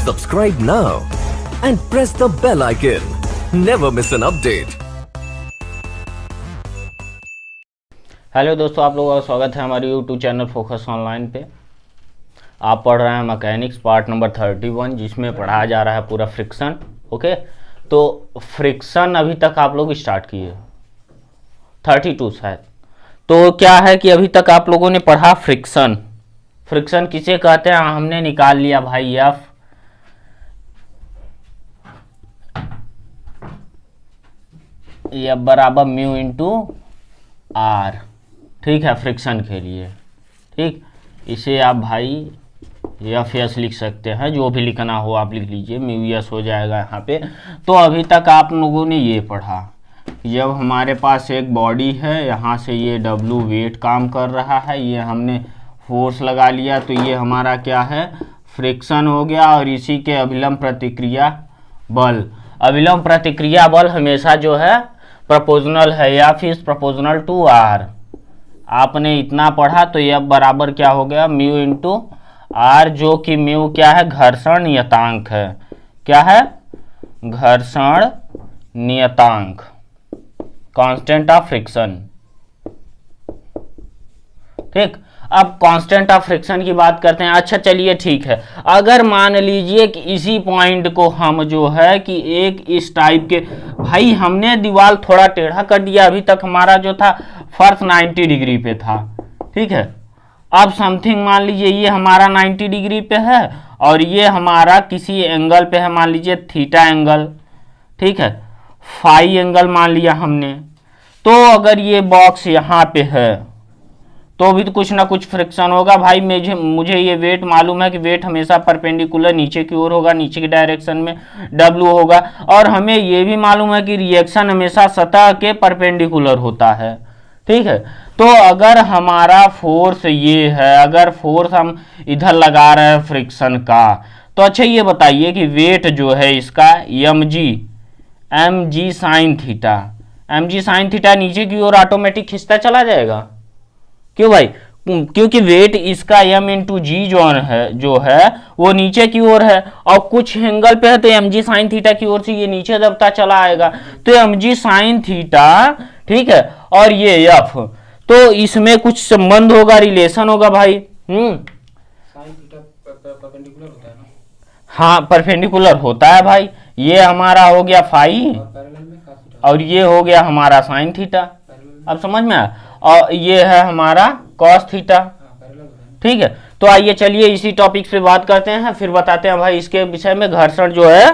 Subscribe now and press the bell icon. Never miss an update. Hello दोस्तों, आप लोगों का स्वागत है हमारे यूट्यूब चैनल फोकस ऑनलाइन पे। आप पढ़ रहे हैं मैकेनिक्स पार्ट नंबर 31, जिसमें पढ़ाया जा रहा है पूरा फ्रिक्शन। ओके, तो फ्रिक्शन अभी तक आप लोग स्टार्ट किए 32 शायद। तो क्या है कि अभी तक आप लोगों ने पढ़ा फ्रिक्शन। फ्रिक्शन किसे कहते हैं हमने निकाल लिया भाई, एफ बराबर म्यू इंटू आर। ठीक है, फ्रिक्शन के लिए। ठीक, इसे आप भाई एफ एस लिख सकते हैं, जो भी लिखना हो आप लिख लीजिए, म्यू एस हो जाएगा यहाँ पे। तो अभी तक आप लोगों ने ये पढ़ा, जब हमारे पास एक बॉडी है, यहाँ से ये डब्लू वेट काम कर रहा है, ये हमने फोर्स लगा लिया, तो ये हमारा क्या है, फ्रिक्शन हो गया। और इसी के अभिलंब प्रतिक्रिया बल, अभिलंब प्रतिक्रिया बल हमेशा जो है प्रोपोर्शनल है या फिर प्रोपोर्शनल टू आर। आपने इतना पढ़ा, तो यह बराबर क्या हो गया, म्यू इंटू आर, जो कि म्यू क्या है, घर्षण नियतांक है। क्या है, घर्षण नियतांक, कांस्टेंट ऑफ फ्रिक्शन। ठीक, अब कांस्टेंट ऑफ फ्रिक्शन की बात करते हैं। अच्छा चलिए ठीक है, अगर मान लीजिए कि इसी पॉइंट को हम जो है कि एक इस टाइप के, भाई हमने दीवार थोड़ा टेढ़ा कर दिया, अभी तक हमारा जो था फर्श 90 डिग्री पे था। ठीक है, अब समथिंग मान लीजिए ये हमारा 90 डिग्री पे है और ये हमारा किसी एंगल पे है, मान लीजिए थीटा एंगल। ठीक है, फाई एंगल मान लिया हमने। तो अगर ये बॉक्स यहाँ पे है तो भी तो कुछ ना कुछ फ्रिक्शन होगा भाई। मुझे ये वेट मालूम है कि वेट हमेशा परपेंडिकुलर नीचे की ओर होगा, नीचे की डायरेक्शन में W होगा। और हमें ये भी मालूम है कि रिएक्शन हमेशा सतह के परपेंडिकुलर होता है। ठीक है, तो अगर हमारा फोर्स ये है, अगर फोर्स हम इधर लगा रहे हैं फ्रिक्शन का, तो अच्छा ये बताइए कि वेट जो है इसका mg sine theta, mg sine theta नीचे की ओर ऑटोमेटिक खिंचता चला जाएगा। क्यों भाई, क्योंकि वेट इसका m इंटू जी जो है वो नीचे की ओर है, और कुछ एंगल पे है तो mg साइन थीटा की ओर से ये नीचे दबता चला आएगा। तो mg साइन थीटा, ठीक है, और ये f, तो इसमें कुछ संबंध होगा, रिलेशन होगा भाई। साइन थीटा परपेंडिकुलर होता है ना? हाँ, परपेंडिकुलर होता है भाई। ये हमारा हो गया फाई और ये हो गया हमारा साइन थीटा। अब समझ में आया? और ये है हमारा कॉस थीटा। ठीक है, तो आइए चलिए इसी टॉपिक पे बात करते हैं, फिर बताते हैं भाई इसके विषय में। घर्षण जो है,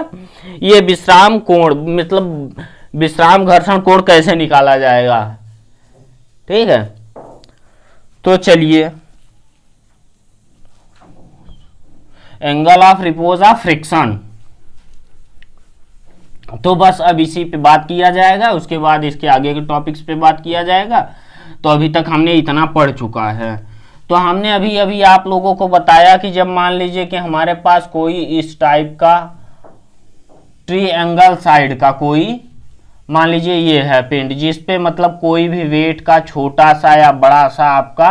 ये विश्राम कोण, मतलब विश्राम घर्षण कोण कैसे निकाला जाएगा। ठीक है, तो चलिए, angle of repose of friction, तो बस अब इसी पे बात किया जाएगा, उसके बाद इसके आगे के टॉपिक्स पे बात किया जाएगा। तो अभी तक हमने इतना पढ़ चुका है। तो हमने अभी अभी आप लोगों को बताया कि जब मान लीजिए कि हमारे पास कोई इस टाइप का ट्रायंगल साइड का कोई, मान लीजिए ये है पिंड, जिस पे मतलब कोई भी वेट का छोटा सा या बड़ा सा आपका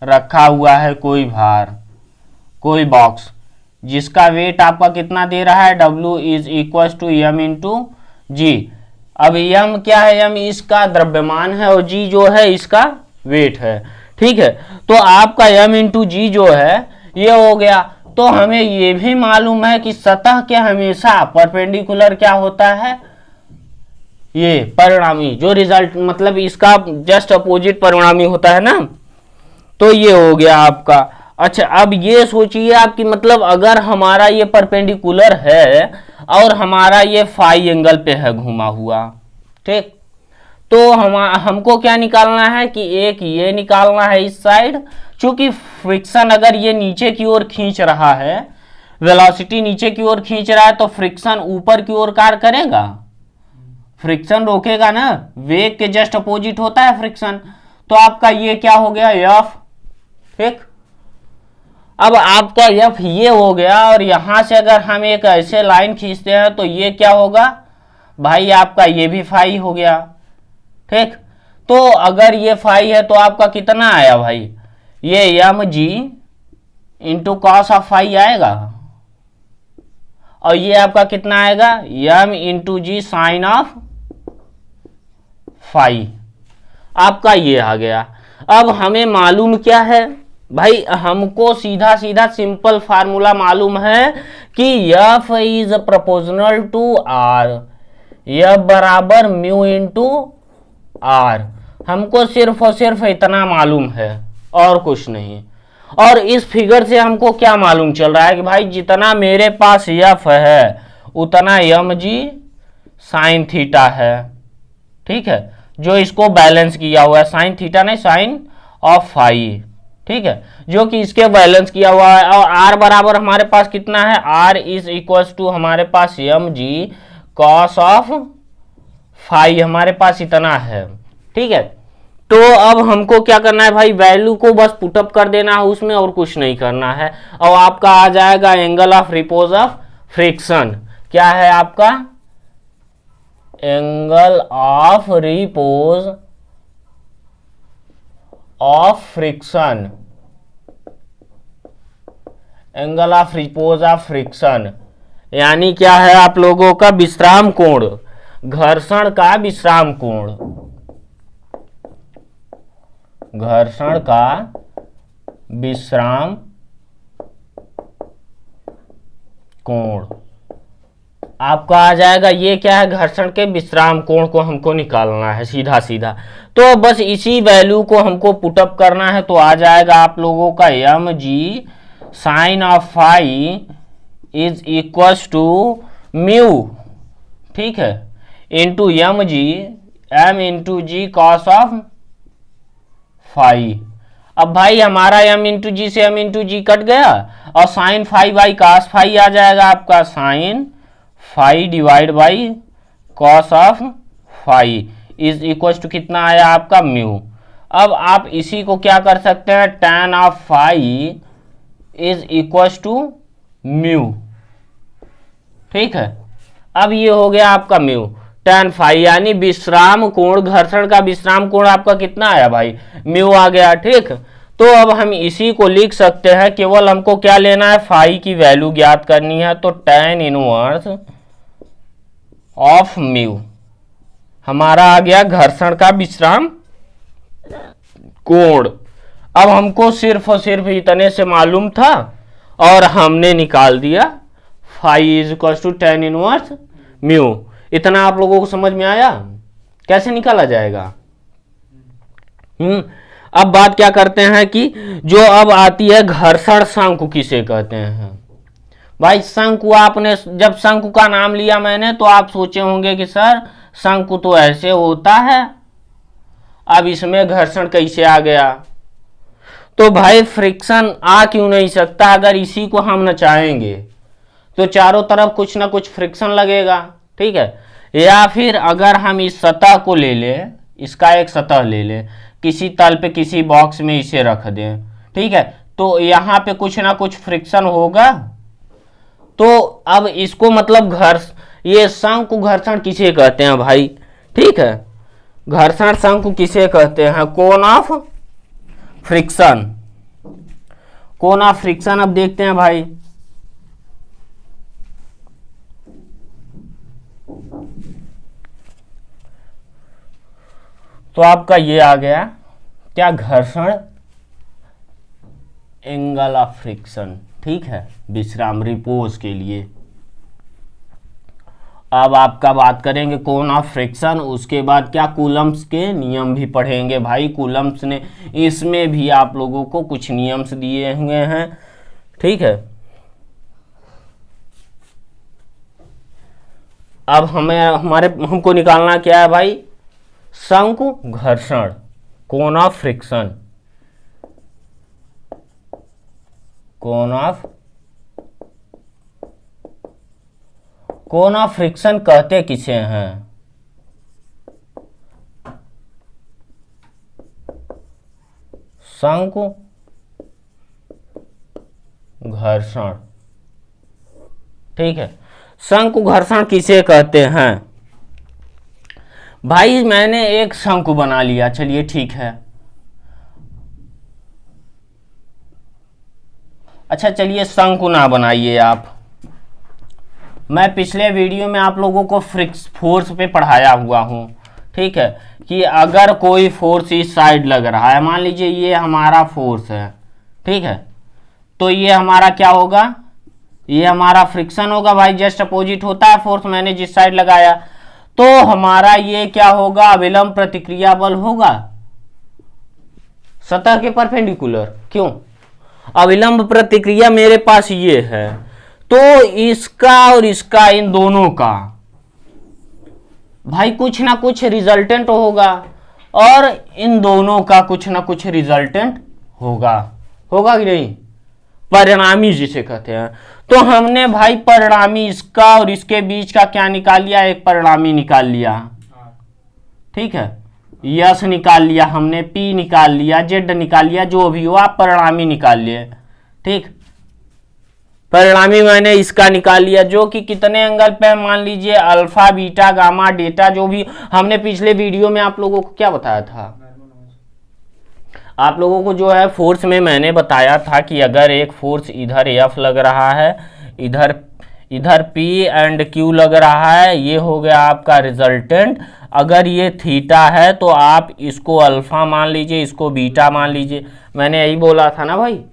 रखा हुआ है कोई भार, कोई बॉक्स, जिसका वेट आपका कितना दे रहा है, W is equal to m into G. अब m क्या है, m इसका द्रव्यमान है और g जो है इसका वेट है। ठीक है, तो आपका m इंटू जी जो है ये हो गया। तो हमें ये भी मालूम है कि सतह के हमेशा परपेंडिकुलर क्या होता है, ये परिणामी, जो रिजल्ट मतलब इसका जस्ट अपोजिट परिणामी होता है ना। तो ये हो गया आपका। अच्छा, अब ये सोचिए आपकी, मतलब अगर हमारा ये परपेंडिकुलर है और हमारा ये फाई एंगल पे है घुमा हुआ, ठीक, तो हमको क्या निकालना है कि एक ये निकालना है इस साइड। चूंकि फ्रिक्शन अगर ये नीचे की ओर खींच रहा है, वेलोसिटी नीचे की ओर खींच रहा है, तो फ्रिक्शन ऊपर की ओर कार्य करेगा, फ्रिक्शन रोकेगा ना, वेग के जस्ट अपोजिट होता है फ्रिक्शन। तो आपका ये क्या हो गया, एफ। ठीक, अब आपका एफ ये हो गया, और यहां से अगर हम एक ऐसे लाइन खींचते हैं तो ये क्या होगा भाई, आपका ये भी फाई हो गया। ठीक, तो अगर ये फाई है तो आपका कितना आया भाई, ये m g into cos of phi आएगा। और ये आपका कितना आएगा, m into g sine of phi. आपका ये आ गया। अब हमें मालूम क्या है भाई, हमको सीधा सीधा सिंपल फार्मूला मालूम है कि f is proportional to r, f बराबर म्यू इंटू r। हमको सिर्फ और सिर्फ इतना मालूम है और कुछ नहीं। और इस फिगर से हमको क्या मालूम चल रहा है कि भाई जितना मेरे पास f है उतना mg साइन थीटा है। ठीक है, जो इसको बैलेंस किया हुआ है, साइन थीटा नहीं साइन ऑफ फाई। ठीक है, जो कि इसके बैलेंस किया हुआ है। और r बराबर हमारे पास कितना है, r इज इक्वल टू हमारे पास mg कॉस ऑफ फाई, हमारे पास इतना है। ठीक है, तो अब हमको क्या करना है भाई, वैल्यू को बस पुटअप कर देना है उसमें और कुछ नहीं करना है। और आपका आ जाएगा angle of repose of friction. क्या है आपका, angle of repose of friction, angle of repose of friction यानी क्या है आप लोगों का विश्राम कोण, घर्षण का विश्राम कोण, घर्षण का विश्राम कोण आपका आ जाएगा। ये क्या है, घर्षण के विश्राम कोण को हमको निकालना है सीधा सीधा। तो बस इसी वैल्यू को हमको पुटअप करना है। तो आ जाएगा आप लोगों का mg sine of phi is equal to mu, ठीक है, into mg m into g cos of phi. अब भाई हमारा m इंटू जी से m इंटू जी कट गया और sine phi by cos phi आ जाएगा आपका, sine phi divide by cos of phi is equal to कितना आया आपका, म्यू। अब आप इसी को क्या कर सकते हैं, tan of phi is equal to mu. ठीक है, अब ये हो गया आपका म्यू tan फाई, यानी विश्राम कोण, घर्षण का विश्राम कोण आपका कितना आया भाई, म्यू आ गया। ठीक, तो अब हम इसी को लिख सकते हैं, केवल हमको क्या लेना है, फाई की वैल्यू ज्ञात करनी है। तो tan इनवर्स ऑफ म्यू हमारा आ गया घर्षण का विश्राम कोण। अब हमको सिर्फ और सिर्फ इतने से मालूम था और हमने निकाल दिया, phi is equal to tan inverse mu. इतना आप लोगों को समझ में आया कैसे निकाला जाएगा। अब बात क्या करते हैं कि जो अब आती है घर्षण शंकु किसे कहते हैं भाई। शंकु, आपने जब शंकु का नाम लिया मैंने तो आप सोचे होंगे कि सर शंकु तो ऐसे होता है, अब इसमें घर्षण कैसे आ गया। तो भाई फ्रिक्शन आ क्यों नहीं सकता, अगर इसी को हम नचाएंगे तो चारों तरफ कुछ ना कुछ फ्रिक्शन लगेगा। ठीक है, या फिर अगर हम इस सतह को ले लें, इसका एक सतह ले लें, किसी तल पे किसी बॉक्स में इसे रख दें, ठीक है, तो यहाँ पे कुछ ना कुछ फ्रिक्शन होगा। तो अब इसको मतलब ये शंकु घर्षण किसे कहते हैं भाई, ठीक है, घर्षण शंकु किसे कहते हैं, cone of friction, cone of friction. अब देखते हैं भाई, तो आपका ये आ गया क्या, घर्षण एंगल ऑफ फ्रिक्शन, ठीक है, विश्राम रिपोज के लिए। अब आपका बात करेंगे कोन ऑफ फ्रिक्शन, उसके बाद क्या कूलम्ब्स के नियम भी पढ़ेंगे भाई। कूलम्ब्स ने इसमें भी आप लोगों को कुछ नियम्स दिए हुए हैं, ठीक है। अब हमको निकालना क्या है भाई, शंकु घर्षण, cone of friction, cone of friction कहते किसे हैं, शंकु घर्षण, ठीक है। शंकु घर्षण किसे कहते हैं भाई, मैंने एक शंकु बना लिया, चलिए ठीक है। अच्छा चलिए शंकु ना बनाइए आप, मैं पिछले वीडियो में आप लोगों को फोर्स पे पढ़ाया हुआ हूँ, ठीक है, कि अगर कोई फोर्स इस साइड लग रहा है, मान लीजिए ये हमारा फोर्स है, ठीक है, तो ये हमारा क्या होगा, ये हमारा फ्रिक्शन होगा भाई, जस्ट अपोजिट होता है फोर्स, मैंने जिस साइड लगाया, तो हमारा ये क्या होगा, अविलंब प्रतिक्रिया बल होगा सतह के परपेंडिकुलर। क्यों, अविलंब प्रतिक्रिया मेरे पास ये है, तो इसका और इसका, इन दोनों का भाई कुछ ना कुछ रिजल्टेंट होगा, और इन दोनों का कुछ ना कुछ रिजल्टेंट होगा, होगा कि नहीं, परिणामी जिसे कहते हैं। तो हमने भाई परिणामी इसका और इसके बीच का क्या निकाल लिया, एक परिणामी निकाल लिया, ठीक है, यस निकाल लिया हमने, पी निकाल लिया, जेड निकाल लिया, जो भी हो आप परिणामी निकाल लिए, ठीक। परिणामी मैंने इसका निकाल लिया, जो कि कितने एंगल पे है, मान लीजिए अल्फा बीटा गामा डेटा, जो भी हमने पिछले वीडियो में आप लोगों को क्या बताया था, आप लोगों को जो है फोर्स में मैंने बताया था कि अगर एक फोर्स इधर एफ लग रहा है, इधर पी एंड क्यू लग रहा है, ये हो गया आपका रिजल्टेंट। अगर ये थीटा है तो आप इसको अल्फा मान लीजिए, इसको बीटा मान लीजिए, मैंने यही बोला था ना भाई।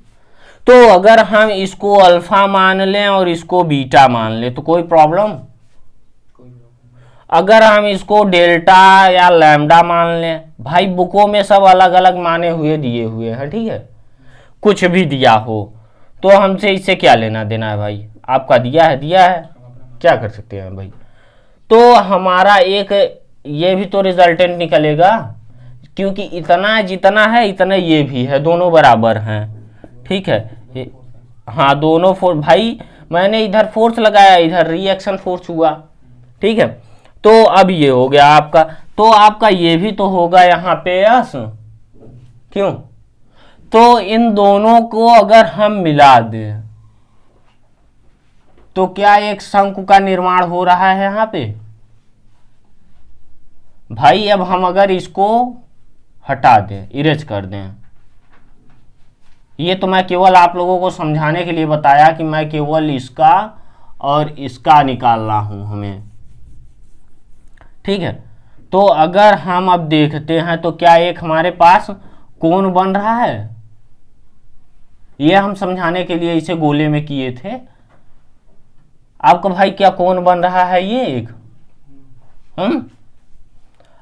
तो अगर हम इसको अल्फा मान लें और इसको बीटा मान लें तो कोई प्रॉब्लम, अगर हम इसको डेल्टा या लैम्डा मान लें, भाई बुकों में सब अलग अलग माने हुए दिए हुए हैं, ठीक है, कुछ भी दिया हो तो हमसे इससे क्या लेना देना है भाई, आपका दिया है दिया है, क्या कर सकते हैं भाई। तो हमारा एक ये भी तो रिजल्टेंट निकलेगा, क्योंकि इतना जितना है इतना ये भी है, दोनों बराबर हैं, ठीक है। हाँ दोनों फोर्स, भाई मैंने इधर फोर्स लगाया, इधर रिएक्शन फोर्स हुआ, ठीक है। तो अब ये हो गया आपका, तो आपका ये भी तो होगा यहाँ पे यस, क्यों, तो इन दोनों को अगर हम मिला दें तो क्या एक शंकु का निर्माण हो रहा है यहाँ पे भाई। अब हम अगर इसको हटा दें, इरेज कर दें, ये तो मैं केवल आप लोगों को समझाने के लिए बताया कि मैं केवल इसका और इसका निकाल रहा हूं हमें, ठीक है। तो अगर हम अब देखते हैं तो क्या एक हमारे पास कोण बन रहा है, ये हम समझाने के लिए इसे गोले में किए थे। आपका भाई क्या कोण बन रहा है, ये एक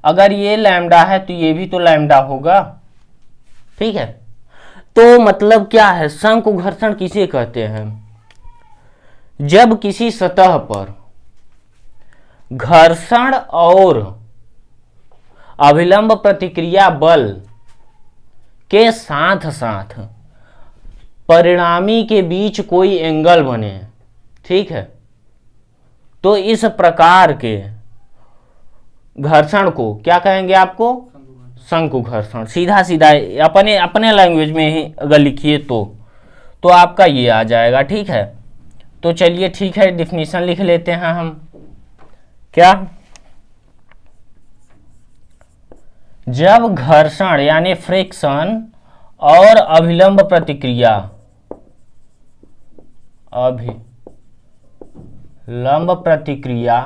अगर ये लैम्डा है तो ये भी तो लैम्डा होगा, ठीक है। तो मतलब क्या है, शंकु घर्षण किसे कहते हैं, जब किसी सतह पर घर्षण और अभिलंब प्रतिक्रिया बल के साथ साथ परिणामी के बीच कोई एंगल बने, ठीक है, तो इस प्रकार के घर्षण को क्या कहेंगे आपको, शंकु घर्षण। सीधा सीधा अपने अपने लैंग्वेज में ही अगर लिखिए तो आपका ये आ जाएगा, ठीक है। तो चलिए ठीक है, डिफिनीशन लिख लेते हैं हम, क्या, जब घर्षण यानी फ्रिक्शन और अभिलंब प्रतिक्रिया, अभिलंब प्रतिक्रिया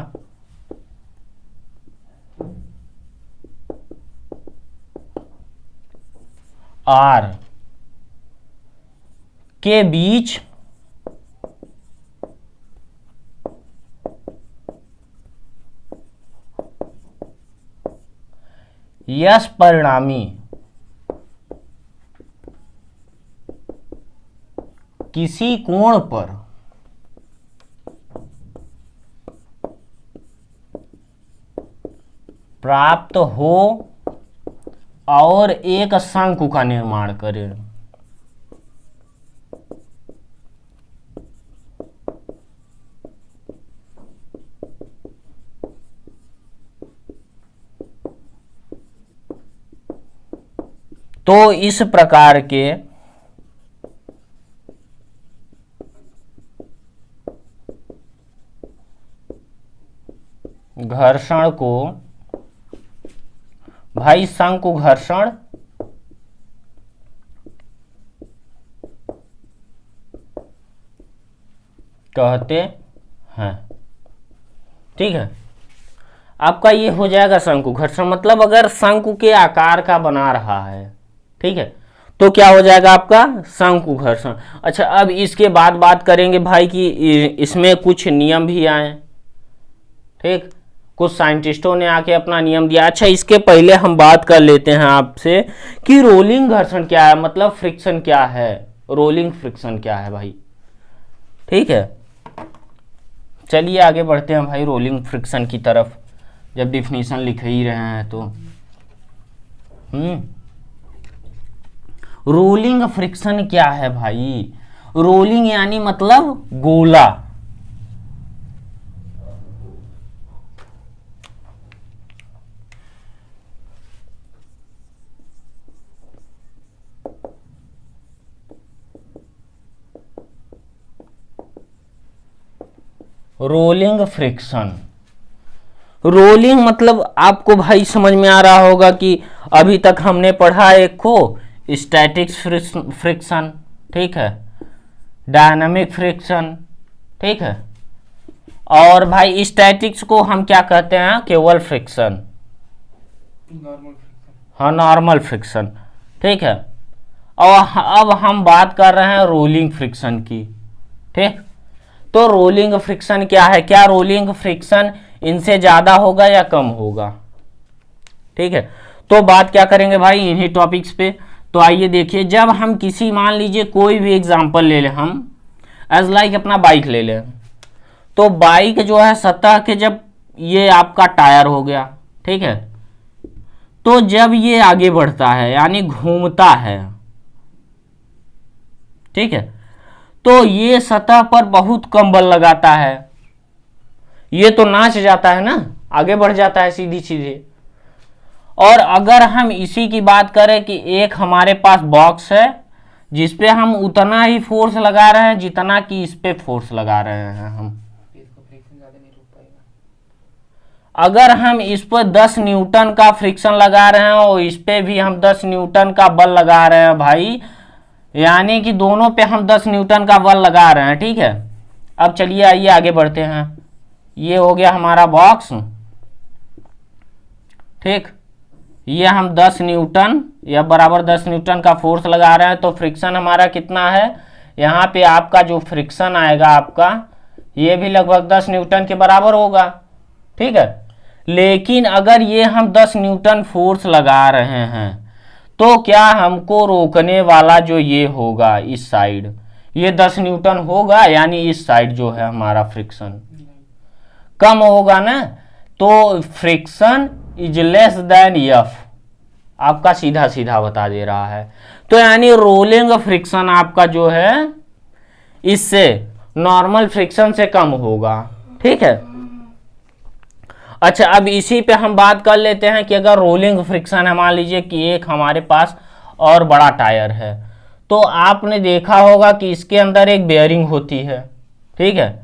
आर के बीच यस परिणामी किसी कोण पर प्राप्त हो और एक शंकु का निर्माण करें। तो इस प्रकार के घर्षण को भाई शंकु घर्षण कहते हैं। ठीक है। आपका ये हो जाएगा शंकु घर्षण, मतलब अगर शंकु के आकार का बना रहा है, ठीक है, तो क्या हो जाएगा आपका शंकु घर्षण। अच्छा, अब इसके बाद बात करेंगे भाई कि इसमें कुछ नियम भी आए, ठीक, कुछ साइंटिस्टों ने आके अपना नियम दिया। अच्छा, इसके पहले हम बात कर लेते हैं आपसे कि रोलिंग घर्षण क्या है, मतलब फ्रिक्शन क्या है, रोलिंग फ्रिक्शन क्या है भाई, ठीक है। चलिए आगे बढ़ते हैं भाई रोलिंग फ्रिक्शन की तरफ, जब डिफिनीशन लिख ही रहे हैं तो। रोलिंग फ्रिक्शन क्या है भाई, रोलिंग यानी मतलब गोला, रोलिंग फ्रिक्शन। रोलिंग मतलब आपको भाई समझ में आ रहा होगा कि अभी तक हमने पढ़ा एक को स्टैटिक्स फ्रिक्शन, ठीक है, डायनामिक फ्रिक्शन, ठीक है, और भाई स्टैटिक्स को हम क्या कहते हैं, केवल फ्रिक्शन, नॉर्मल फ्रिक्शन। हाँ, नॉर्मल फ्रिक्शन, ठीक है। और अब हम बात कर रहे हैं रोलिंग फ्रिक्शन की, ठीक। तो रोलिंग फ्रिक्शन क्या है, क्या रोलिंग फ्रिक्शन इनसे ज्यादा होगा या कम होगा, ठीक है। तो बात क्या करेंगे भाई इन्हीं टॉपिक्स पे। तो आइए देखिए, जब हम किसी, मान लीजिए कोई भी एग्जांपल ले लें हम, एज लाइक अपना बाइक ले लें, तो बाइक जो है सतह के, जब ये आपका टायर हो गया, ठीक है, तो जब ये आगे बढ़ता है यानी घूमता है, ठीक है, तो ये सतह पर बहुत कम बल लगाता है, ये तो नाच जाता है ना, आगे बढ़ जाता है सीधी सीधे। और अगर हम इसी की बात करें कि एक हमारे पास बॉक्स है जिसपे हम उतना ही फोर्स लगा रहे हैं जितना कि इस पे फोर्स लगा रहे हैं हम, इसको फ्रिक्शन ज्यादा नहीं रोक पाएगा। अगर हम इस पर 10 न्यूटन का फ्रिक्शन लगा रहे हैं और इस पे भी हम 10 न्यूटन का बल लगा रहे हैं भाई, यानी कि दोनों पे हम 10 न्यूटन का बल लगा रहे हैं, ठीक है। अब चलिए आइए आगे बढ़ते हैं। ये हो गया हमारा बॉक्स, ठीक, ये हम 10 न्यूटन या बराबर 10 न्यूटन का फोर्स लगा रहे हैं, तो फ्रिक्शन हमारा कितना है, यहाँ पे आपका जो फ्रिक्शन आएगा आपका, ये भी लगभग 10 न्यूटन के बराबर होगा, ठीक है। लेकिन अगर ये हम 10 न्यूटन फोर्स लगा रहे हैं, तो क्या हमको रोकने वाला जो ये होगा इस साइड, ये 10 न्यूटन होगा, यानी इस साइड जो है हमारा फ्रिक्शन कम होगा ना, तो friction is less than F, आपका सीधा सीधा बता दे रहा है। तो यानी रोलिंग फ्रिक्शन आपका जो है इससे नॉर्मल फ्रिक्शन से कम होगा, ठीक है। अच्छा, अब इसी पे हम बात कर लेते हैं कि अगर रोलिंग फ्रिक्शन है, मान लीजिए कि एक हमारे पास और बड़ा टायर है, तो आपने देखा होगा कि इसके अंदर एक बेयरिंग होती है, ठीक है,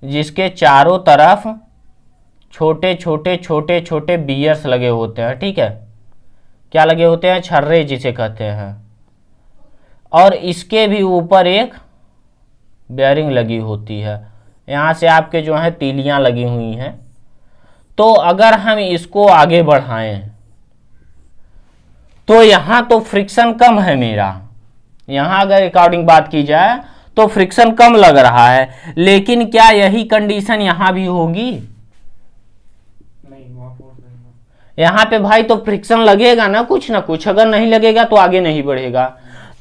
जिसके चारों तरफ छोटे छोटे छोटे छोटे बियर्स लगे होते हैं, ठीक है, क्या लगे होते हैं, छर्रे जिसे कहते हैं, और इसके भी ऊपर एक बेयरिंग लगी होती है, यहाँ से आपके जो है तीलियां लगी हुई हैं। तो अगर हम इसको आगे बढ़ाएं तो यहाँ तो फ्रिक्शन कम है मेरा, यहाँ अगर अकॉर्डिंग बात की जाए तो फ्रिक्शन कम लग रहा है, लेकिन क्या यही कंडीशन यहाँ भी होगी, नहीं, वहाँ फोर्स नहीं। यहाँ पे भाई तो फ्रिक्शन लगेगा ना कुछ, अगर नहीं लगेगा तो आगे नहीं बढ़ेगा,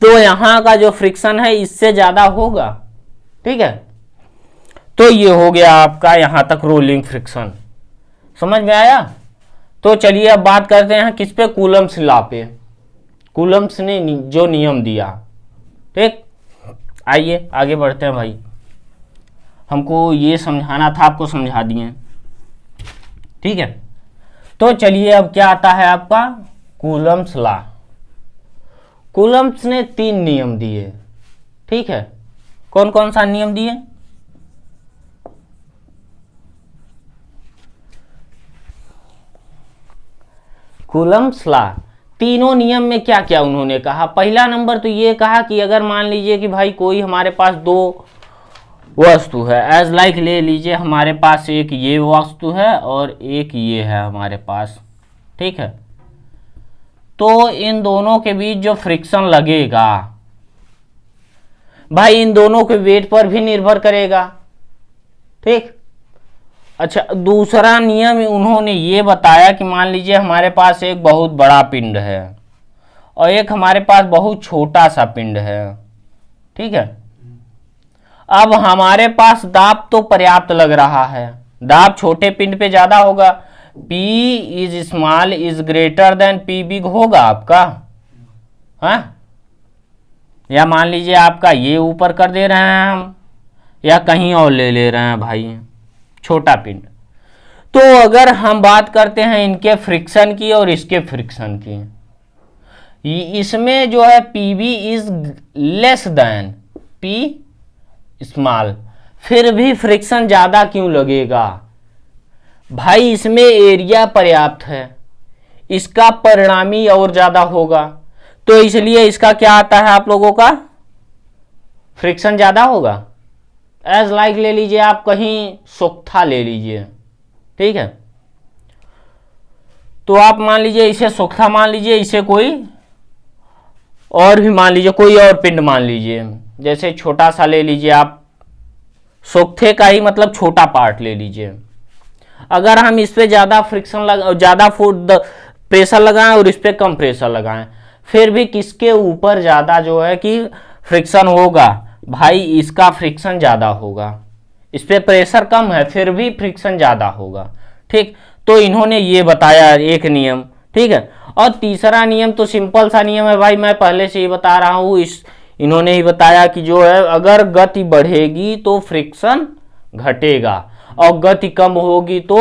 तो यहाँ का जो फ्रिक्शन है इससे ज्यादा होगा, ठीक है। तो ये हो गया आपका यहाँ तक रोलिंग फ्रिक्शन, समझ में आया। तो चलिए अब बात करते हैं किस पे, कूलम्स लॉ पे, कूलम्स ने जो नियम दिया, ठीक। आइए आगे बढ़ते हैं भाई, हमको ये समझाना था, आपको समझा दिए, ठीक है। तो चलिए अब क्या आता है आपका कूलम्स लॉ। कूलम्स ने 3 नियम दिए, ठीक है। कौन कौन सा नियम दिए, कूलम्स लॉ, तीनों नियम में क्या क्या उन्होंने कहा। पहला नंबर तो ये कहा कि अगर मान लीजिए कि भाई कोई हमारे पास 2 वस्तु है। एज लाइक ले लीजिए हमारे पास एक ये वस्तु है और एक ये है हमारे पास, ठीक है। तो इन दोनों के बीच जो फ्रिक्शन लगेगा भाई इन दोनों के वेट पर भी निर्भर करेगा, ठीक। अच्छा, दूसरा नियम उन्होंने ये बताया कि मान लीजिए हमारे पास एक बहुत बड़ा पिंड है और एक हमारे पास बहुत छोटा सा पिंड है, ठीक है। अब हमारे पास दाब तो पर्याप्त लग रहा है, दाब छोटे पिंड पे ज्यादा होगा, P is small is greater than P big होगा आपका, हाँ। या मान लीजिए आपका ये ऊपर कर दे रहे हैं हम, या कहीं और ले रहे हैं भाई छोटा पिंड। तो अगर हम बात करते हैं इनके फ्रिक्शन की और इसके फ्रिक्शन की, इसमें जो है PB is less than P small, फिर भी फ्रिक्शन ज्यादा क्यों लगेगा भाई? इसमें एरिया पर्याप्त है, इसका परिणामी और ज्यादा होगा, तो इसलिए इसका क्या आता है आप लोगों का, फ्रिक्शन ज्यादा होगा। एज लाइक ले लीजिए आप, कहीं सोख्ता ले लीजिए, ठीक है। तो आप मान लीजिए इसे सोख्ता मान लीजिए, इसे कोई और भी मान लीजिए, कोई और पिंड मान लीजिए, जैसे छोटा सा ले लीजिए आप, सोख्ते का ही मतलब छोटा पार्ट ले लीजिए। अगर हम इस पे ज्यादा फ्रिक्शन ज्यादा प्रेशर लगाएं और इस पे कम प्रेशर लगाएं, फिर भी किसके ऊपर ज्यादा जो है कि फ्रिक्शन होगा भाई? इसका फ्रिक्शन ज्यादा होगा। इस पे प्रेशर कम है फिर भी फ्रिक्शन ज्यादा होगा, ठीक। तो इन्होंने ये बताया एक नियम, ठीक है। और तीसरा नियम तो सिंपल सा नियम है भाई, मैं पहले से ही बता रहा हूं, इन्होंने ही बताया कि जो है अगर गति बढ़ेगी तो फ्रिक्शन घटेगा और गति कम होगी तो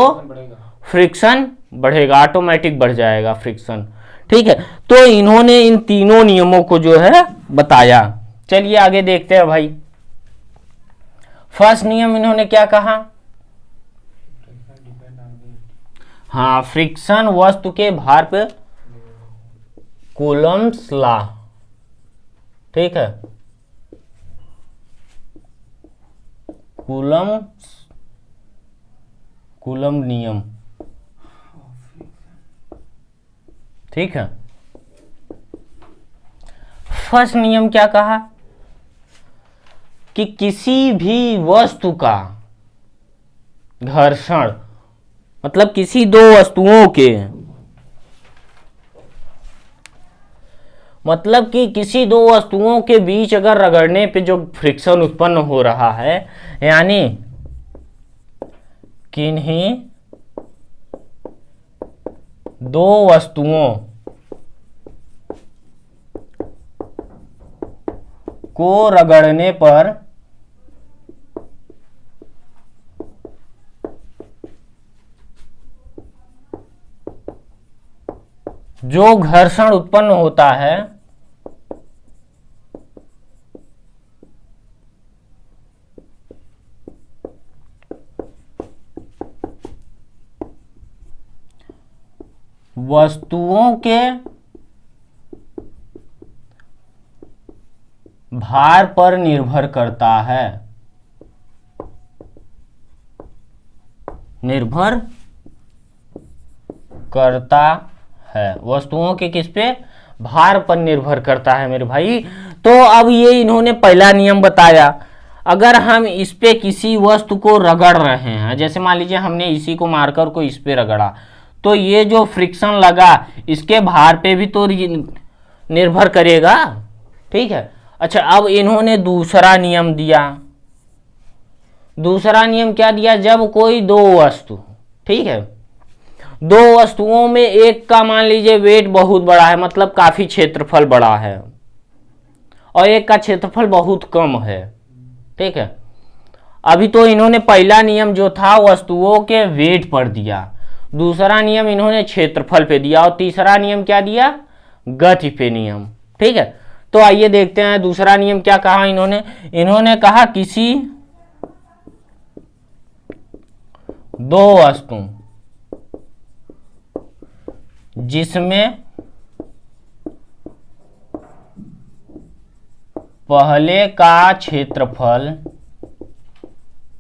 फ्रिक्शन बढ़ेगा, ऑटोमेटिक बढ़ जाएगा फ्रिक्शन, ठीक है। तो इन्होंने इन तीनों नियमों को जो है बताया। चलिए आगे देखते हैं भाई। फर्स्ट नियम इन्होंने क्या कहा? हाँ, फ्रिक्शन वस्तु के भार पे कूलम्ब्स लॉ, ठीक है। कूलम्ब नियम, ठीक है। फर्स्ट नियम क्या कहा कि किसी भी वस्तु का घर्षण, मतलब किसी दो वस्तुओं के, मतलब कि किसी दो वस्तुओं के बीच अगर रगड़ने पे जो फ्रिक्शन उत्पन्न हो रहा है, यानी किन्हीं दो वस्तुओं को रगड़ने पर जो घर्षण उत्पन्न होता है वस्तुओं के भार पर निर्भर करता है, निर्भर करता है। वस्तुओं के किस पे? भार पर निर्भर करता है मेरे भाई। तो अब ये इन्होंने पहला नियम बताया, अगर हम इस पे किसी वस्तु को रगड़ रहे हैं, जैसे मान लीजिए हमने इसी को मारकर को इस पे रगड़ा, तो ये जो फ्रिक्शन लगा इसके भार पे भी तो निर्भर करेगा, ठीक है। अच्छा, अब इन्होंने दूसरा नियम दिया। दूसरा नियम क्या दिया? जब कोई दो वस्तु, ठीक है, दो वस्तुओं में एक का मान लीजिए वेट बहुत बड़ा है, मतलब काफी क्षेत्रफल बड़ा है, और एक का क्षेत्रफल बहुत कम है, ठीक है। अभी तो इन्होंने पहला नियम जो था वस्तुओं के वेट पर दिया, दूसरा नियम इन्होंने क्षेत्रफल पे दिया, और तीसरा नियम क्या दिया? गति पे नियम, ठीक है। तो आइए देखते हैं दूसरा नियम क्या कहा इन्होंने कहा किसी दो वस्तु जिसमें पहले का क्षेत्रफल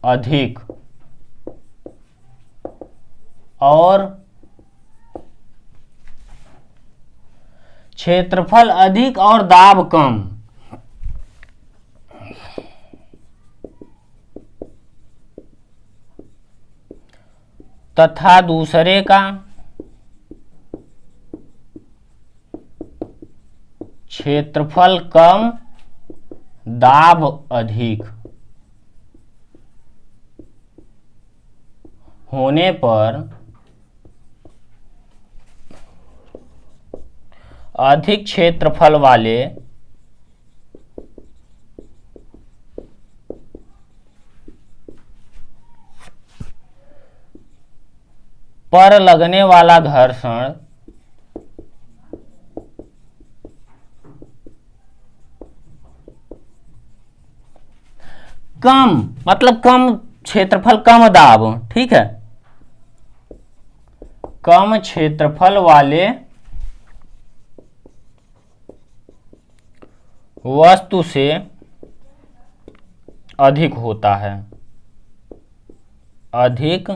अधिक और क्षेत्रफल अधिक और दाब कम तथा दूसरे का क्षेत्रफल कम दाब अधिक होने पर अधिक क्षेत्रफल वाले पर लगने वाला घर्षण कम, मतलब कम क्षेत्रफल कम दाब, ठीक है, कम क्षेत्रफल वाले वस्तु से अधिक होता है, अधिक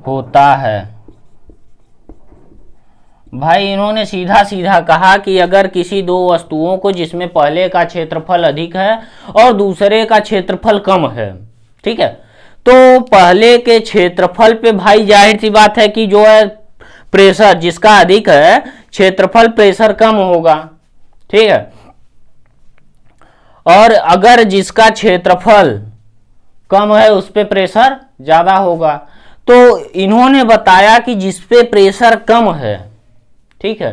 होता है। भाई इन्होंने सीधा सीधा कहा कि अगर किसी दो वस्तुओं को जिसमें पहले का क्षेत्रफल अधिक है और दूसरे का क्षेत्रफल कम है, ठीक है, तो पहले के क्षेत्रफल पे भाई जाहिर सी बात है कि जो है प्रेशर जिसका अधिक है क्षेत्रफल प्रेशर कम होगा, ठीक है, और अगर जिसका क्षेत्रफल कम है उस पे प्रेशर ज्यादा होगा। तो इन्होंने बताया कि जिस पे प्रेशर कम है, ठीक है,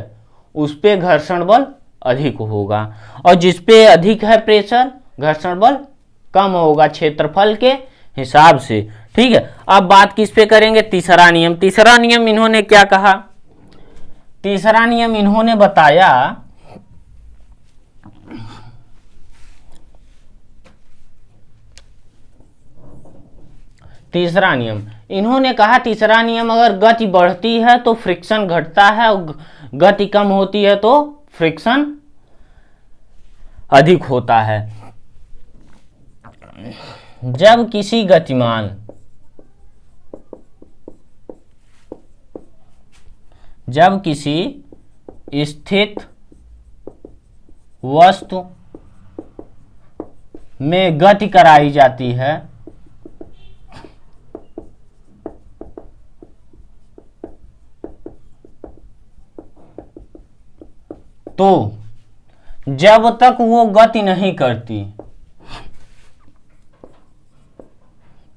उस पे घर्षण बल अधिक होगा और जिस पे अधिक है प्रेशर घर्षण बल कम होगा क्षेत्रफल के हिसाब से, ठीक है। अब बात किस पे करेंगे, तीसरा नियम। तीसरा नियम इन्होंने क्या कहा, तीसरा नियम इन्होंने बताया तीसरा नियम इन्होंने कहा तीसरा नियम, अगर गति बढ़ती है तो फ्रिक्शन घटता है और गति कम होती है तो फ्रिक्शन अधिक होता है। जब किसी गतिमान जब किसी स्थित वस्तु में गति कराई जाती है तो जब तक वो गति नहीं करती,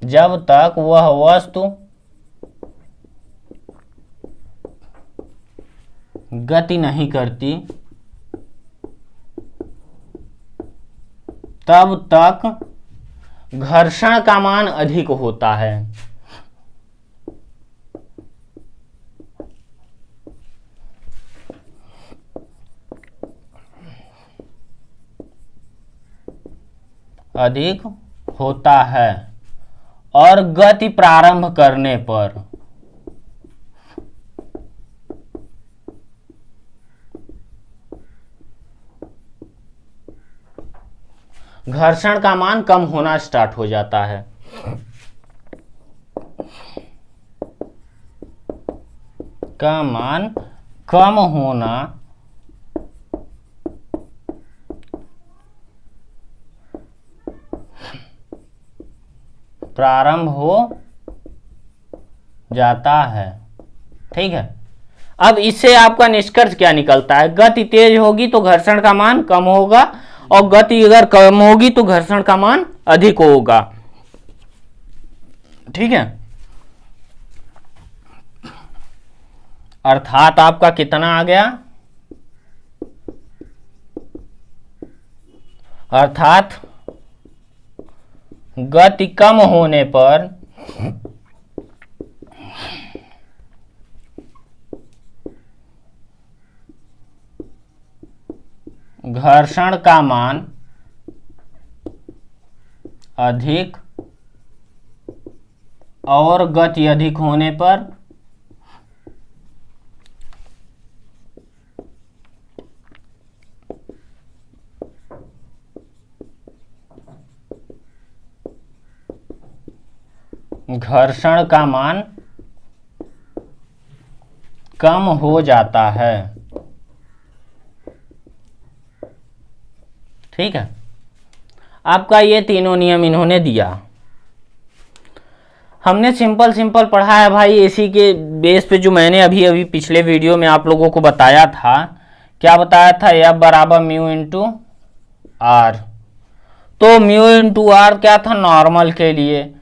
जब तक वह वस्तु गति नहीं करती तब तक घर्षण का मान अधिक होता है। अधिक होता है और गति प्रारंभ करने पर घर्षण का मान कम होना स्टार्ट हो जाता है। का मान कम होना प्रारंभ हो जाता है, ठीक है। अब इससे आपका निष्कर्ष क्या निकलता है, गति तेज होगी तो घर्षण का मान कम होगा और गति अगर कम होगी तो घर्षण का मान अधिक होगा, ठीक है। अर्थात आपका कितना आ गया, अर्थात गति कम होने पर घर्षण का मान अधिक और गति अधिक होने पर घर्षण का मान कम हो जाता है। ठीक है, आपका ये तीनों नियम इन्होंने दिया। हमने सिंपल सिंपल पढ़ा है भाई, इसी के बेस पे जो मैंने अभी अभी पिछले वीडियो में आप लोगों को बताया था। क्या बताया था? F बराबर म्यू इंटू आर। तो म्यू इंटू आर क्या था? नॉर्मल के लिए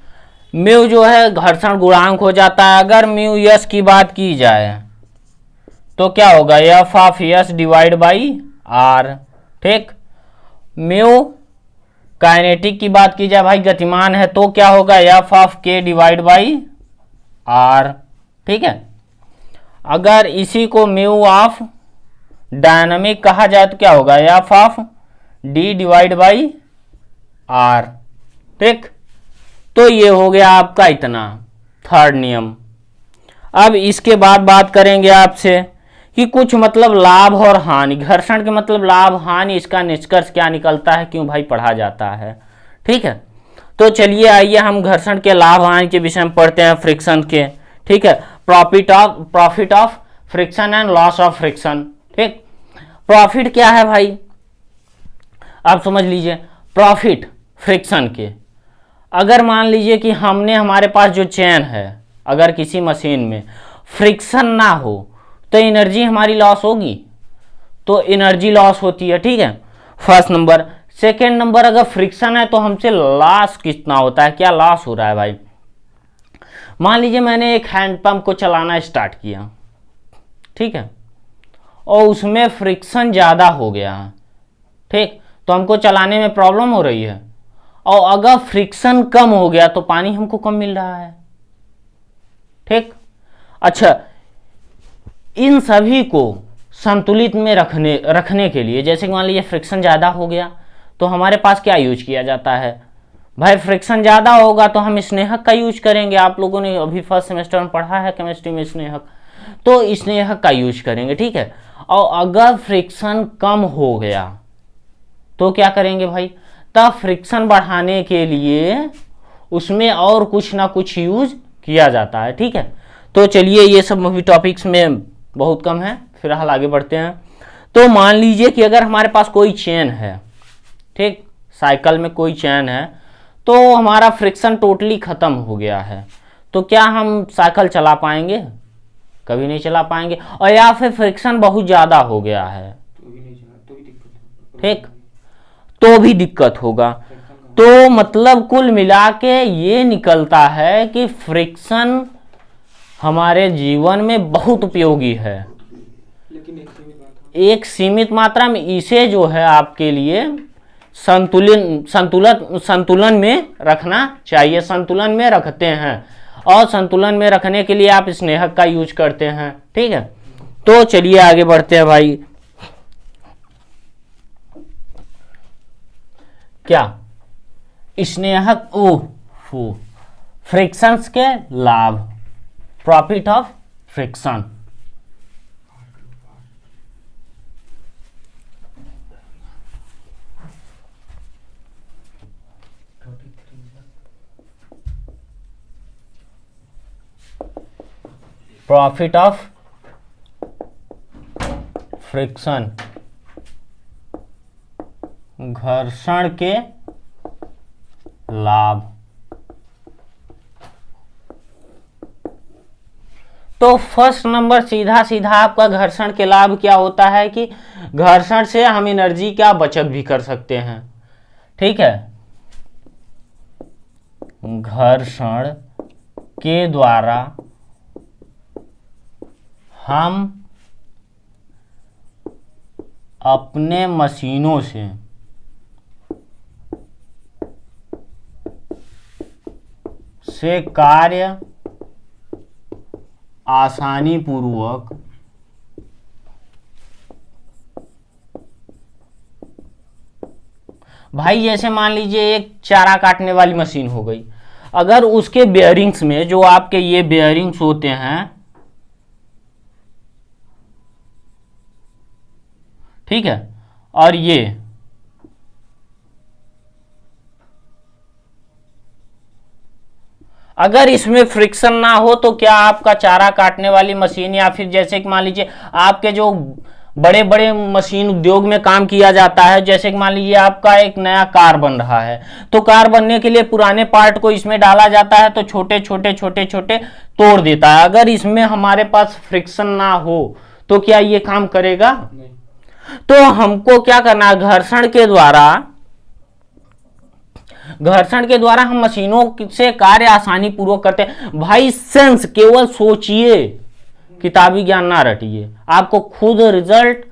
म्यू जो है घर्षण गुणांक हो जाता है। अगर म्यू यस की बात की जाए तो क्या होगा? F of s divide by r. ठीक, म्यू काइनेटिक की बात की जाए भाई, गतिमान है, तो क्या होगा? एफ ऑफ के डिवाइड बाई आर। ठीक है, अगर इसी को म्यू ऑफ डायनामिक कहा जाए तो क्या होगा? F of d divide by r. ठीक, तो ये हो गया आपका इतना थर्ड नियम। अब इसके बाद बात करेंगे आपसे कि कुछ मतलब लाभ और हानि, घर्षण के मतलब लाभ हानि, इसका निष्कर्ष क्या निकलता है, क्यों भाई पढ़ा जाता है। ठीक है, तो चलिए आइए हम घर्षण के लाभ हानि के विषय में पढ़ते हैं, फ्रिक्शन के। ठीक है, profit of friction and loss of friction. ठीक, प्रॉफिट क्या है भाई, आप समझ लीजिए। प्रॉफिट फ्रिक्शन के, अगर मान लीजिए कि हमारे पास जो चेन है, अगर किसी मशीन में फ्रिक्शन ना हो तो एनर्जी हमारी लॉस होगी, तो एनर्जी लॉस होती है। ठीक है, फर्स्ट नंबर। सेकेंड नंबर, अगर फ्रिक्शन है तो हमसे लॉस कितना होता है, क्या लॉस हो रहा है भाई। मान लीजिए मैंने एक हैंडपंप को चलाना स्टार्ट किया, ठीक है, और उसमें फ्रिक्शन ज़्यादा हो गया। ठीक, तो हमको चलाने में प्रॉब्लम हो रही है। और अगर फ्रिक्शन कम हो गया तो पानी हमको कम मिल रहा है। ठीक, अच्छा, इन सभी को संतुलित में रखने के लिए, जैसे कि मान लीजिए फ्रिक्शन ज़्यादा हो गया तो हमारे पास क्या यूज किया जाता है भाई, फ्रिक्शन ज़्यादा होगा तो हम स्नेहक का यूज करेंगे। आप लोगों ने अभी फर्स्ट सेमेस्टर में पढ़ा है केमिस्ट्री में स्नेहक, तो स्नेहक का यूज करेंगे। ठीक है, और अगर फ्रिक्शन कम हो गया तो क्या करेंगे भाई, तब फ्रिक्शन बढ़ाने के लिए उसमें और कुछ ना कुछ यूज किया जाता है। ठीक है, तो चलिए ये सब अभी टॉपिक्स में बहुत कम है, फिलहाल आगे बढ़ते हैं। तो मान लीजिए कि अगर हमारे पास कोई चेन है, ठीक, साइकिल में कोई चेन है, तो हमारा फ्रिक्शन टोटली खत्म हो गया है, तो क्या हम साइकिल चला पाएंगे? कभी नहीं चला पाएंगे। और या फिर फ्रिक्शन बहुत ज़्यादा हो गया है, तो भी नहीं चला, तो भी दिक्कत ठीक, तो भी दिक्कत होगा। तो मतलब कुल मिला के ये निकलता है कि फ्रिक्शन हमारे जीवन में बहुत उपयोगी है, लेकिन एक सीमित मात्रा में। इसे जो है आपके लिए संतुलन में रखना चाहिए, संतुलन में रखते हैं, और संतुलन में रखने के लिए आप स्नेहक का यूज करते हैं। ठीक है, तो चलिए आगे बढ़ते हैं भाई। क्या स्नेहक फ्रिक्शंस के लाभ, profit of friction. Profit of friction, घर्षण के लाभ। तो फर्स्ट नंबर सीधा सीधा आपका घर्षण के लाभ क्या होता है कि घर्षण से हम एनर्जी का बचत भी कर सकते हैं। ठीक है, घर्षण के द्वारा हम अपने मशीनों से कार्य आसानी पूर्वक भाई, जैसे मान लीजिए एक चारा काटने वाली मशीन हो गई, अगर उसके बेयरिंग्स में, जो आपके ये बेयरिंग्स होते हैं, ठीक है, और ये अगर इसमें फ्रिक्शन ना हो तो क्या आपका चारा काटने वाली मशीन या फिर जैसे कि मान लीजिए आपके जो बड़े बड़े मशीन उद्योग में काम किया जाता है, जैसे कि मान लीजिए आपका एक नया कार बन रहा है, तो कार बनने के लिए पुराने पार्ट को इसमें डाला जाता है तो छोटे छोटे छोटे छोटे तोड़ देता है। अगर इसमें हमारे पास फ्रिक्शन ना हो तो क्या ये काम करेगा? नहीं। तो हमको क्या करना है, घर्षण के द्वारा हम मशीनों से कार्य आसानी पूर्वक करते हैं। भाई सेंस, केवल सोचिए, किताबी ज्ञान ना रटिए, आपको खुद रिजल्ट,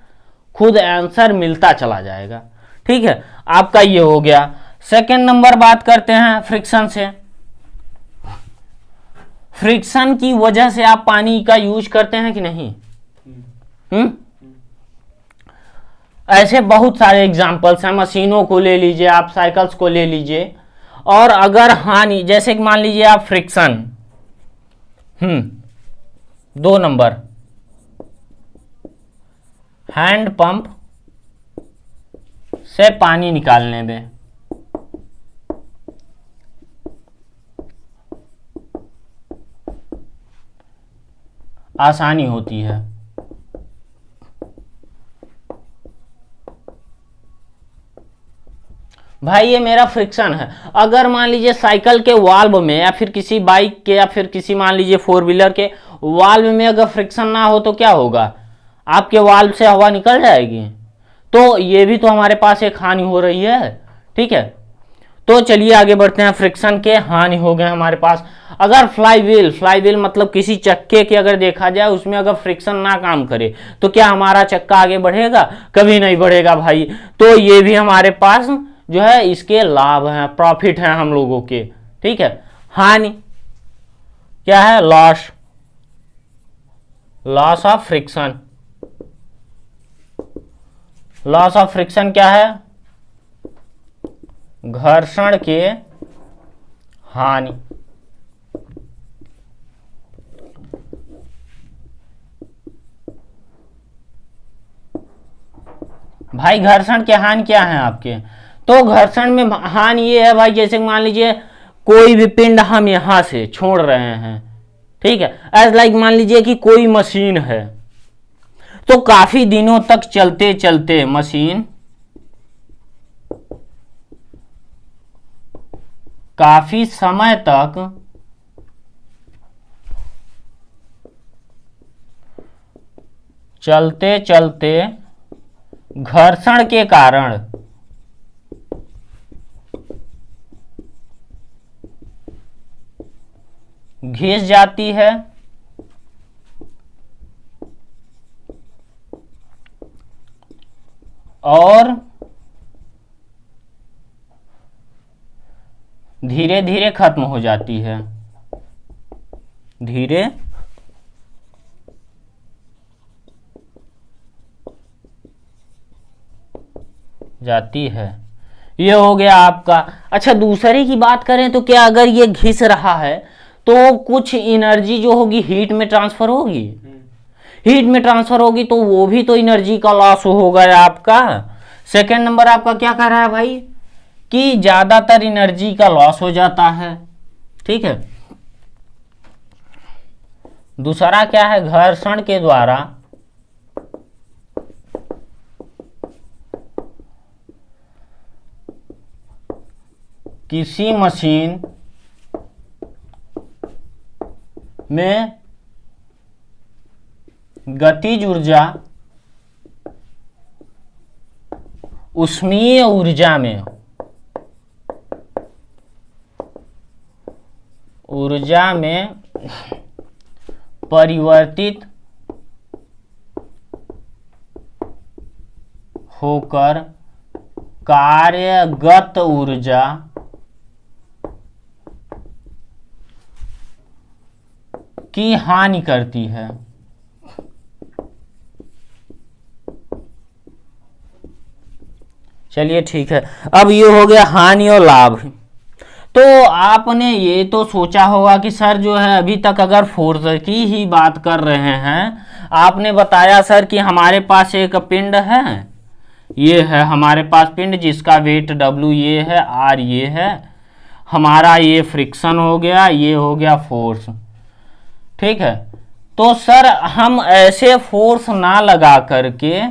खुद आंसर मिलता चला जाएगा। ठीक है, आपका ये हो गया। सेकंड नंबर बात करते हैं फ्रिक्शन से। फ्रिक्शन की वजह से आप पानी का यूज करते हैं कि नहीं? ऐसे बहुत सारे एग्जाम्पल्स हैं, मशीनों को ले लीजिए, आप साइकिल्स को ले लीजिए। और अगर हानि, जैसे कि मान लीजिए आप फ्रिक्शन, 2 नंबर हैंड पंप से पानी निकालने दें, आसानी होती है। भाई ये मेरा फ्रिक्शन है। अगर मान लीजिए साइकिल के वाल्व में या फिर किसी बाइक के या फिर किसी मान लीजिए 4 व्हीलर के वाल्व में अगर फ्रिक्शन ना हो तो क्या होगा? आपके वाल्व से हवा निकल जाएगी। तो ये भी तो हमारे पास एक हानि हो रही है। ठीक है, तो चलिए आगे बढ़ते हैं। फ्रिक्शन के हानि हो गए हमारे पास। अगर फ्लाई व्हील मतलब किसी चक्के के अगर देखा जाए उसमें अगर फ्रिक्शन ना काम करे तो क्या हमारा चक्का आगे बढ़ेगा? कभी नहीं बढ़ेगा भाई। तो ये भी हमारे पास जो है इसके लाभ हैं, प्रॉफिट हैं हम लोगों के। ठीक है, हानि क्या है? Loss of friction. Loss of friction क्या है? घर्षण के हानि। भाई घर्षण के हानि क्या है आपके? तो घर्षण में हानि ये है भाई, जैसे मान लीजिए कोई भी पिंड हम यहां से छोड़ रहे हैं, ठीक है, एज लाइक मान लीजिए कि कोई मशीन है, तो काफी दिनों तक चलते चलते मशीन काफी समय तक चलते चलते घर्षण के कारण घिस जाती है और धीरे धीरे खत्म हो जाती है। धीरे जाती है। ये हो गया आपका। अच्छा, दूसरे की बात करें तो क्या अगर ये घिस रहा है तो कुछ एनर्जी जो होगी हीट में ट्रांसफर होगी। हीट में ट्रांसफर होगी तो वो भी तो एनर्जी का लॉस होगा आपका। सेकंड नंबर आपका क्या कर रहा है भाई कि ज्यादातर एनर्जी का लॉस हो जाता है। ठीक है, दूसरा क्या है? घर्षण के द्वारा किसी मशीन में गतिज ऊर्जा उष्मीय ऊर्जा में परिवर्तित होकर कार्यगत ऊर्जा की हानि करती है। चलिए ठीक है, अब ये हो गया हानि और लाभ। तो आपने ये तो सोचा होगा कि सर जो है अभी तक अगर फोर्स की ही बात कर रहे हैं, आपने बताया सर कि हमारे पास एक पिंड है, ये है हमारे पास पिंड जिसका वेट W ये है, R ये है, हमारा ये फ्रिक्शन हो गया, ये हो गया फोर्स। ठीक है, तो सर हम ऐसे फोर्स ना लगा करके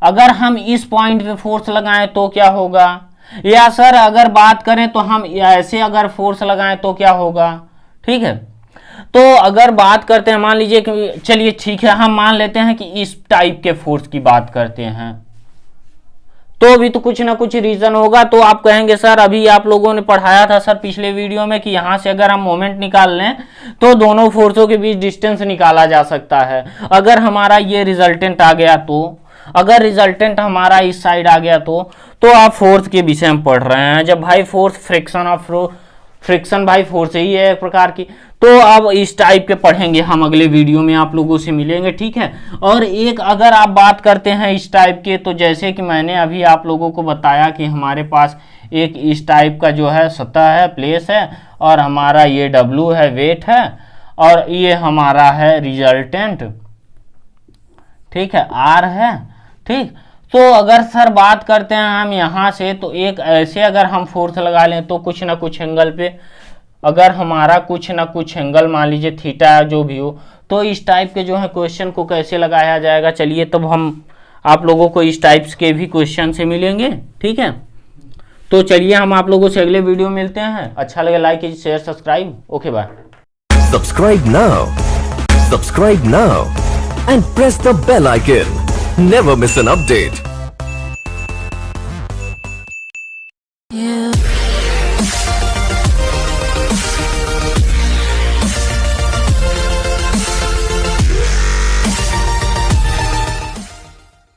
अगर हम इस पॉइंट पे फोर्स लगाएं तो क्या होगा, या सर अगर बात करें तो हम ऐसे अगर फोर्स लगाएं तो क्या होगा। ठीक है, तो अगर बात करते हैं, मान लीजिए कि चलिए ठीक है, हम मान लेते हैं कि इस टाइप के फोर्स की बात करते हैं, तो भी तो कुछ ना कुछ रीजन होगा। तो आप कहेंगे सर अभी आप लोगों ने पढ़ाया था सर पिछले वीडियो में कि यहां से अगर हम मोमेंट निकाल लें तो दोनों फोर्सों के बीच डिस्टेंस निकाला जा सकता है। अगर हमारा ये रिजल्टेंट आ गया तो, अगर रिजल्टेंट हमारा इस साइड आ गया तो आप फोर्स के विषय में पढ़ रहे हैं। जब भाई फोर्स फ्रिक्शन भाई फोर्स ही है एक प्रकार की, तो अब इस टाइप के पढ़ेंगे हम, अगले वीडियो में आप लोगों से मिलेंगे। ठीक है, और एक अगर आप बात करते हैं इस टाइप के, तो जैसे कि मैंने अभी आप लोगों को बताया कि हमारे पास एक इस टाइप का जो है सतह है, प्लेस है, और हमारा ये W है, वेट है, और ये हमारा है रिजल्टेंट। ठीक है, R है। ठीक, तो अगर सर बात करते हैं हम यहाँ से, तो एक ऐसे अगर हम फोर्स लगा लें तो कुछ ना कुछ एंगल पे, अगर हमारा कुछ ना कुछ एंगल मान लीजिए थीटा जो भी हो, तो इस टाइप के जो है क्वेश्चन को कैसे लगाया जाएगा, चलिए तब हम आप लोगों को इस टाइप्स के भी क्वेश्चन से मिलेंगे। ठीक है, तो चलिए हम आप लोगों से अगले वीडियो में मिलते हैं। अच्छा लगे लाइक कीजिए, share, subscribe. Okay bye. Subscribe now and press the bell icon. Never miss an update. You